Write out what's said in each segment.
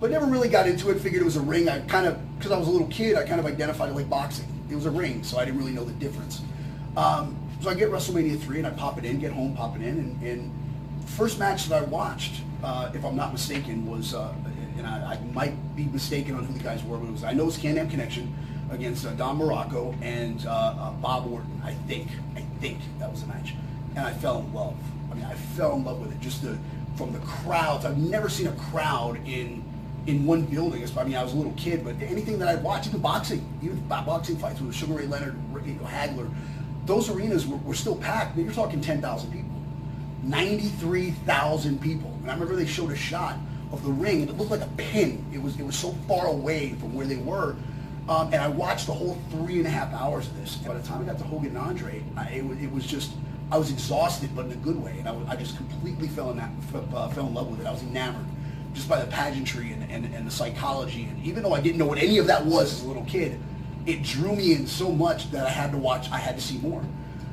but never really got into it. Figured it was a ring. I kind of, because I was a little kid, I kind of identified it like boxing. It was a ring, so I didn't really know the difference. So I get WrestleMania 3 and I pop it in, get home, pop it in, and first match that I watched, if I'm not mistaken, was, and I might be mistaken on who the guys were, but I know it was Can-Am Connection against Don Morocco and Bob Orton. I think that was the match, and I fell in love. I mean, I fell in love with it just from the crowds. I've never seen a crowd in one building. I mean, I was a little kid, but anything that I'd watch, even boxing fights with Sugar Ray Leonard, Hagler, those arenas were still packed. You're talking 10,000 people, 93,000 people. And I remember they showed a shot of the ring, and it looked like a pin. It was so far away from where they were. And I watched the whole 3.5 hours of this. By the time I got to Hogan and Andre, it was just, I was exhausted, but in a good way. And I just completely fell in love with it. I was enamored just by the pageantry and the psychology. And even though I didn't know what any of that was as a little kid, it drew me in so much that I had to watch. I had to see more.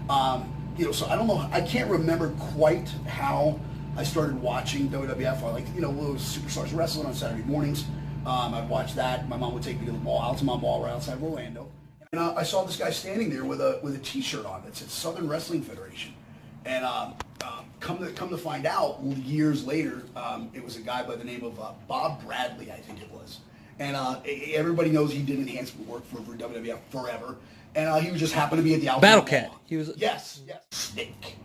So I don't know. I can't remember quite how I started watching WWF. I like, Superstars Wrestling on Saturday mornings. I'd watch that. My mom would take me to the mall, Altamont Mall right outside of Orlando. And I saw this guy standing there with a T-shirt on that said Southern Wrestling Federation. And come to find out, years later, it was a guy by the name of Bob Bradley, I think it was. And everybody knows he did enhancement work for WWF forever. And he was just happened to be at the Altamont Battle Mall. Cat. He was Yes. Snake.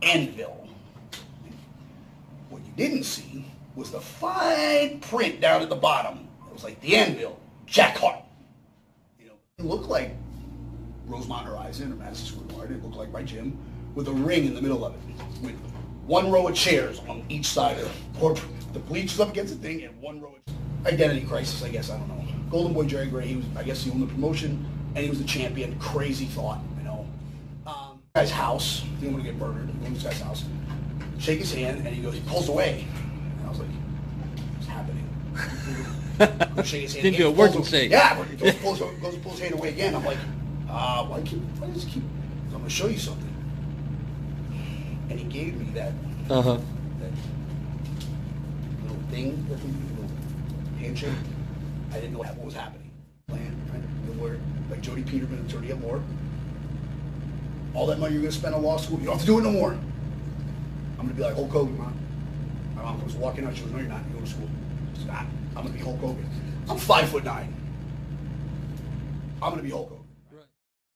Anvil. What you didn't see was the fine print down at the bottom. It was like the Anvil, Jack Hart. It looked like Rosemont Horizon or Madison Square Garden. It looked like my gym with a ring in the middle of it, with one row of chairs on each side of the bleachers up against the thing, and one row of identity crisis, I guess, I don't know. Golden Boy Jerry Gray, I guess he owned the promotion, and he was the champion. Crazy thought, Guy's house, he didn't want to get murdered. He went to this guy's house, shake his hand, and he pulls away. And I was like, what's happening? Shake his hand. Didn't do a working shake. Yeah, goes to pull his hand away again. I'm like, why does he keep? I'm going to show you something. And he gave me that little thing, that little handshake. I didn't know what was happening. Land, right? The lawyer, like Jody Peterman, attorney at law. All that money you're going to spend on law school, you don't have to do it no more. I'm going to be like Hulk Hogan, Mom. My mom was walking out, she goes, no, you're not. You go to school. I said, I'm going to be Hulk Hogan. I'm 5'9". I'm going to be Hulk Hogan.